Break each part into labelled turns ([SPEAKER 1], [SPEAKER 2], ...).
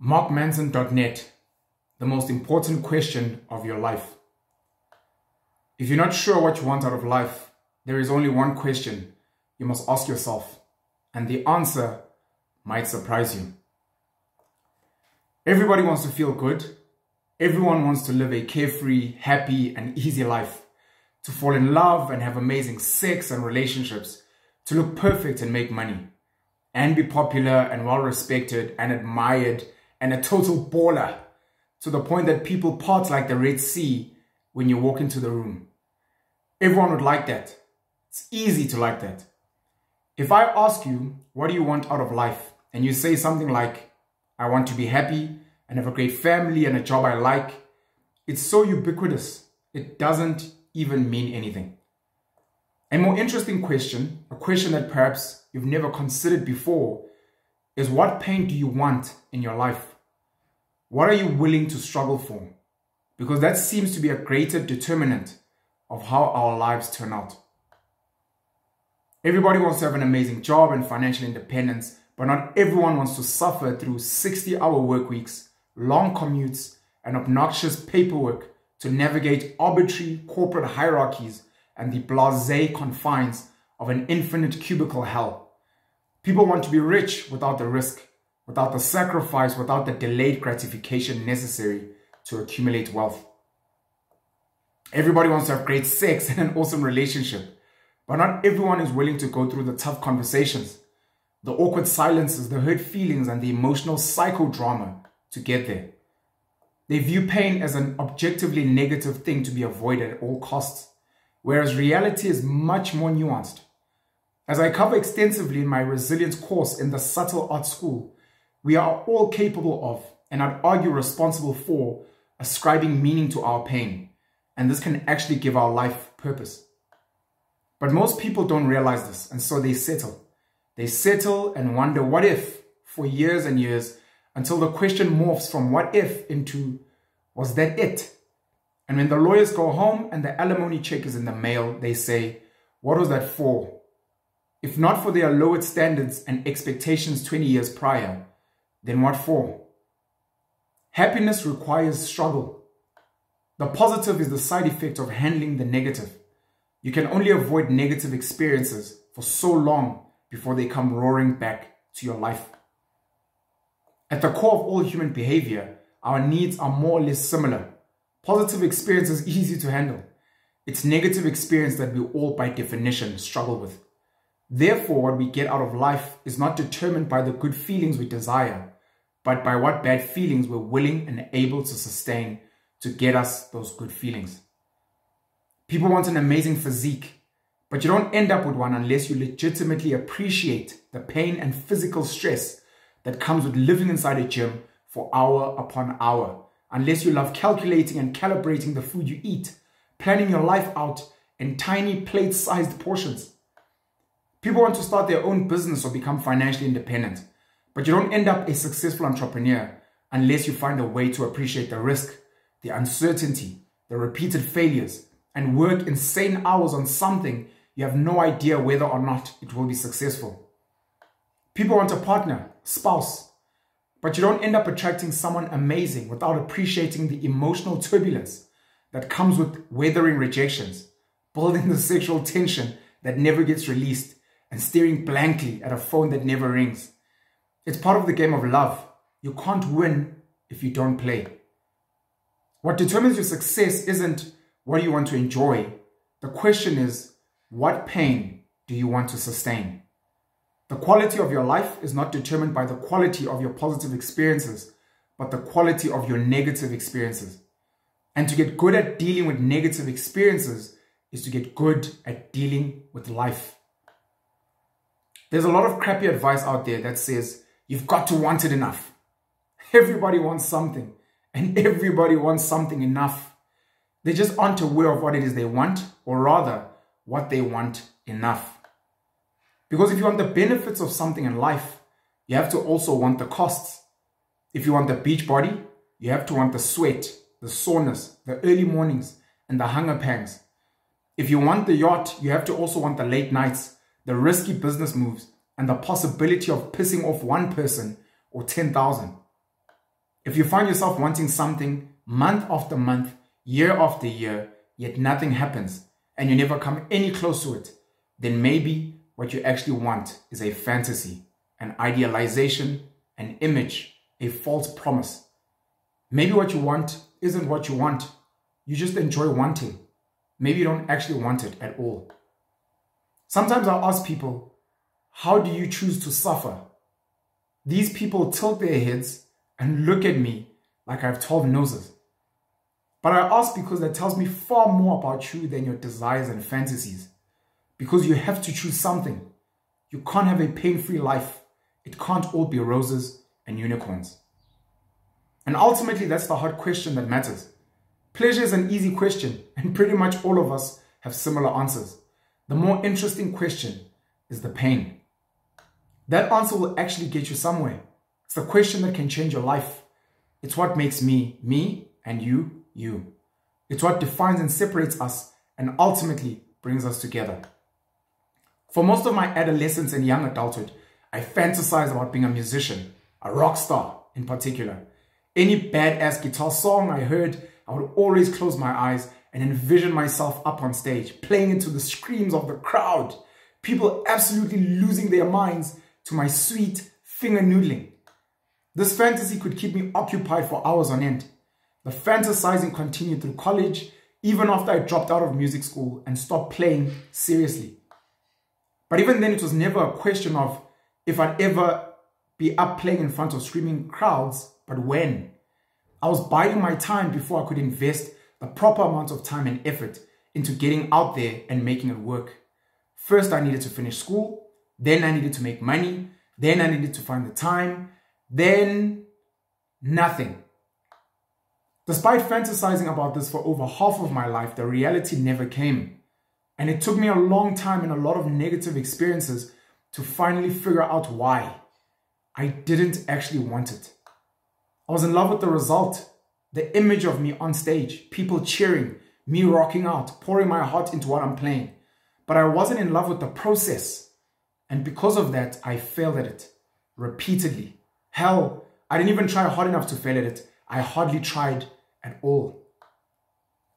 [SPEAKER 1] MarkManson.net, the most important question of your life. If you're not sure what you want out of life, there is only one question you must ask yourself, and the answer might surprise you. Everybody wants to feel good. Everyone wants to live a carefree, happy, and easy life, to fall in love and have amazing sex and relationships, to look perfect and make money, and be popular and well-respected and admired and a total baller, to the point that people part like the Red Sea when you walk into the room. Everyone would like that. It's easy to like that. If I ask you, what do you want out of life? And you say something like, I want to be happy and have a great family and a job I like. It's so ubiquitous, it doesn't even mean anything. A more interesting question, a question that perhaps you've never considered before, is what pain do you want in your life? What are you willing to struggle for? Because that seems to be a greater determinant of how our lives turn out. Everybody wants to have an amazing job and financial independence, but not everyone wants to suffer through 60-hour work weeks, long commutes, and obnoxious paperwork to navigate arbitrary corporate hierarchies and the blasé confines of an infinite cubicle hell. People want to be rich without the risk, without the sacrifice, without the delayed gratification necessary to accumulate wealth. Everybody wants to have great sex and an awesome relationship, but not everyone is willing to go through the tough conversations, the awkward silences, the hurt feelings, and the emotional psychodrama to get there. They view pain as an objectively negative thing to be avoided at all costs, whereas reality is much more nuanced. As I cover extensively in my resilience course in the Subtle Art School, we are all capable of, and I'd argue responsible for, ascribing meaning to our pain, and this can actually give our life purpose. But most people don't realize this, and so they settle. They settle and wonder what if for years and years, until the question morphs from what if into, was that it? And when the lawyers go home and the alimony check is in the mail, they say, what was that for? If not for their lowered standards and expectations 20 years prior, then what for? Happiness requires struggle. The positive is the side effect of handling the negative. You can only avoid negative experiences for so long before they come roaring back to your life. At the core of all human behavior, our needs are more or less similar. Positive experience is easy to handle. It's negative experience that we all by definition struggle with. Therefore, what we get out of life is not determined by the good feelings we desire, but by what bad feelings we're willing and able to sustain to get us those good feelings. People want an amazing physique, but you don't end up with one unless you legitimately appreciate the pain and physical stress that comes with living inside a gym for hour upon hour, unless you love calculating and calibrating the food you eat, planning your life out in tiny plate-sized portions. People want to start their own business or become financially independent, but you don't end up a successful entrepreneur unless you find a way to appreciate the risk, the uncertainty, the repeated failures, and work insane hours on something you have no idea whether or not it will be successful. People want a partner, spouse, but you don't end up attracting someone amazing without appreciating the emotional turbulence that comes with weathering rejections, building the sexual tension that never gets released, and staring blankly at a phone that never rings. It's part of the game of love. You can't win if you don't play. What determines your success isn't what you want to enjoy. The question is, what pain do you want to sustain? The quality of your life is not determined by the quality of your positive experiences, but the quality of your negative experiences. And to get good at dealing with negative experiences is to get good at dealing with life. There's a lot of crappy advice out there that says, you've got to want it enough. Everybody wants something, and everybody wants something enough. They just aren't aware of what it is they want, or rather, what they want enough. Because if you want the benefits of something in life, you have to also want the costs. If you want the beach body, you have to want the sweat, the soreness, the early mornings, and the hunger pangs. If you want the yacht, you have to also want the late nights, the risky business moves, and the possibility of pissing off one person or 10,000. If you find yourself wanting something month after month, year after year, yet nothing happens, and you never come any close to it, then maybe what you actually want is a fantasy, an idealization, an image, a false promise. Maybe what you want isn't what you want. You just enjoy wanting. Maybe you don't actually want it at all. Sometimes I ask people, how do you choose to suffer? These people tilt their heads and look at me like I have 12 noses. But I ask because that tells me far more about you than your desires and fantasies. Because you have to choose something. You can't have a pain-free life. It can't all be roses and unicorns. And ultimately, that's the hard question that matters. Pleasure is an easy question, and pretty much all of us have similar answers. The more interesting question is the pain. That answer will actually get you somewhere. It's the question that can change your life. It's what makes me, me, and you, you. It's what defines and separates us and ultimately brings us together. For most of my adolescence and young adulthood, I fantasized about being a musician, a rock star in particular. Any badass guitar song I heard, I would always close my eyes and envision myself up on stage, playing into the screams of the crowd. People absolutely losing their minds to my sweet finger noodling. This fantasy could keep me occupied for hours on end. The fantasizing continued through college, even after I dropped out of music school and stopped playing seriously. But even then, it was never a question of if I'd ever be up playing in front of screaming crowds, but when. I was biding my time before I could invest the proper amount of time and effort into getting out there and making it work. First, I needed to finish school. Then I needed to make money. Then I needed to find the time. Then nothing. Despite fantasizing about this for over half of my life, the reality never came. And it took me a long time and a lot of negative experiences to finally figure out why. I didn't actually want it. I was in love with the result, the image of me on stage, people cheering, me rocking out, pouring my heart into what I'm playing. But I wasn't in love with the process. And because of that, I failed at it repeatedly. Hell, I didn't even try hard enough to fail at it. I hardly tried at all.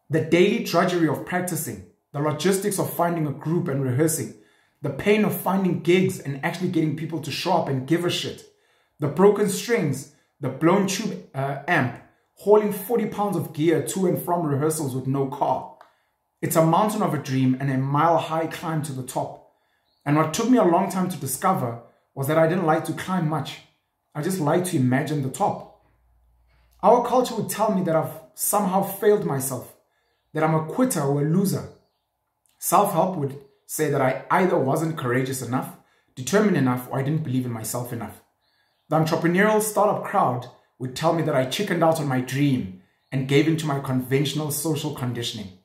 [SPEAKER 1] The daily drudgery of practicing, the logistics of finding a group and rehearsing, the pain of finding gigs and actually getting people to show up and give a shit, the broken strings, the blown tube amp, hauling 40 pounds of gear to and from rehearsals with no car. It's a mountain of a dream and a mile-high climb to the top. And what took me a long time to discover was that I didn't like to climb much. I just liked to imagine the top. Our culture would tell me that I've somehow failed myself, that I'm a quitter or a loser. Self-help would say that I either wasn't courageous enough, determined enough, or I didn't believe in myself enough. The entrepreneurial startup crowd would tell me that I chickened out on my dream and gave into my conventional social conditioning.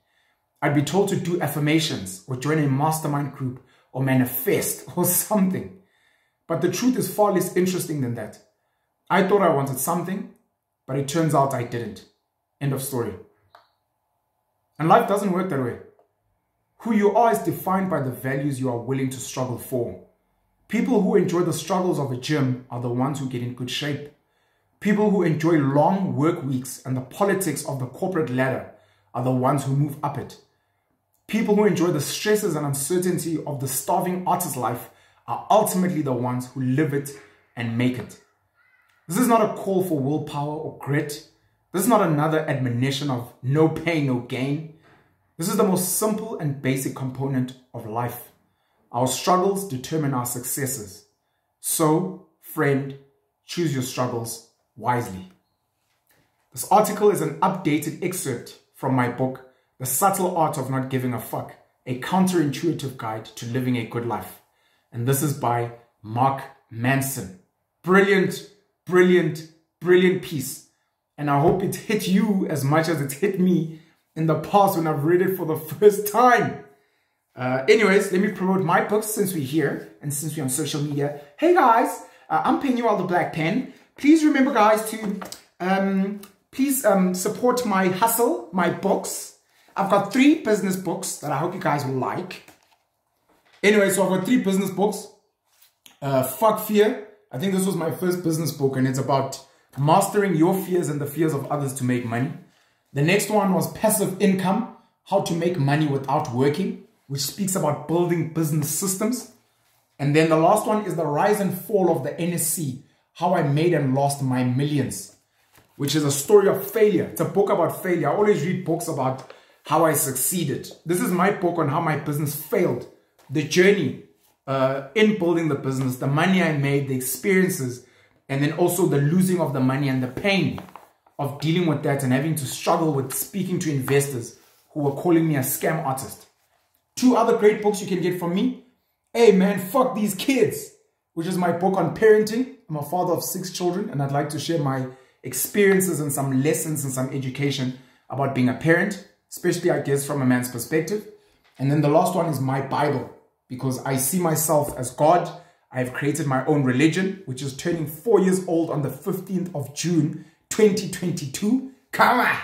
[SPEAKER 1] I'd be told to do affirmations or join a mastermind group or manifest or something. But the truth is far less interesting than that. I thought I wanted something, but it turns out I didn't. End of story. And life doesn't work that way. Who you are is defined by the values you are willing to struggle for. People who enjoy the struggles of a gym are the ones who get in good shape. People who enjoy long work weeks and the politics of the corporate ladder are the ones who move up it. People who enjoy the stresses and uncertainty of the starving artist life are ultimately the ones who live it and make it. This is not a call for willpower or grit. This is not another admonition of no pain, no gain. This is the most simple and basic component of life. Our struggles determine our successes. So, friend, choose your struggles wisely. This article is an updated excerpt from my book, The Subtle Art of Not Giving a Fuck, a counterintuitive guide to living a good life. And this is by Mark Manson. Brilliant, brilliant, brilliant piece. And I hope it hit you as much as it hit me in the past when I've read it for the first time. Anyways, let me promote my books since we're here and since we're on social media. Hey guys, I'm Penuel the Black Pen. Please remember guys to support my hustle, my books. I've got 3 business books that I hope you guys will like. Anyway, so I've got 3 business books. Fuck Fear. I think this was my first business book and it's about Mastering Your Fears and the Fears of Others to Make Money. The next one was Passive Income, How to Make Money Without Working, which speaks about building business systems. And then the last one is The Rise and Fall of the NSC, How I Made and Lost My Millions, which is a story of failure. It's a book about failure. I always read books about how I succeeded. This is my book on how my business failed, the journey in building the business, the money I made, the experiences, and then also the losing of the money and the pain of dealing with that and having to struggle with speaking to investors who were calling me a scam artist. 2 other great books you can get from me. Hey man, Fuck These Kids, which is my book on parenting. I'm a father of 6 children and I'd like to share my experiences and some lessons and some education about being a parent, especially I guess from a man's perspective. And then the last one is my Bible, because I see myself as God. I've created my own religion, which is turning 4 years old on the 15th of June, 2022. Come on!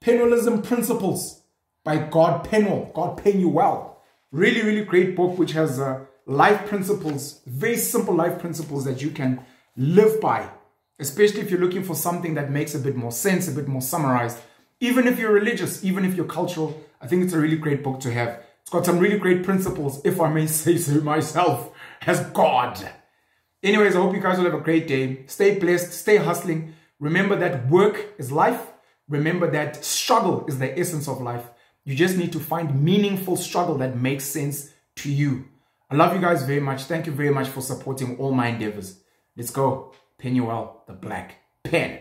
[SPEAKER 1] Penalism Principles by God Penwell. God Pen You Well. Really, really great book, which has life principles, very simple life principles that you can live by, especially if you're looking for something that makes a bit more sense, a bit more summarized. Even if you're religious, even if you're cultural, I think it's a really great book to have. It's got some really great principles, if I may say so myself, as God. Anyways, I hope you guys will have a great day. Stay blessed, stay hustling. Remember that work is life. Remember that struggle is the essence of life. You just need to find meaningful struggle that makes sense to you. I love you guys very much. Thank you very much for supporting all my endeavors. Let's go. Pen You Well, the Black Pen.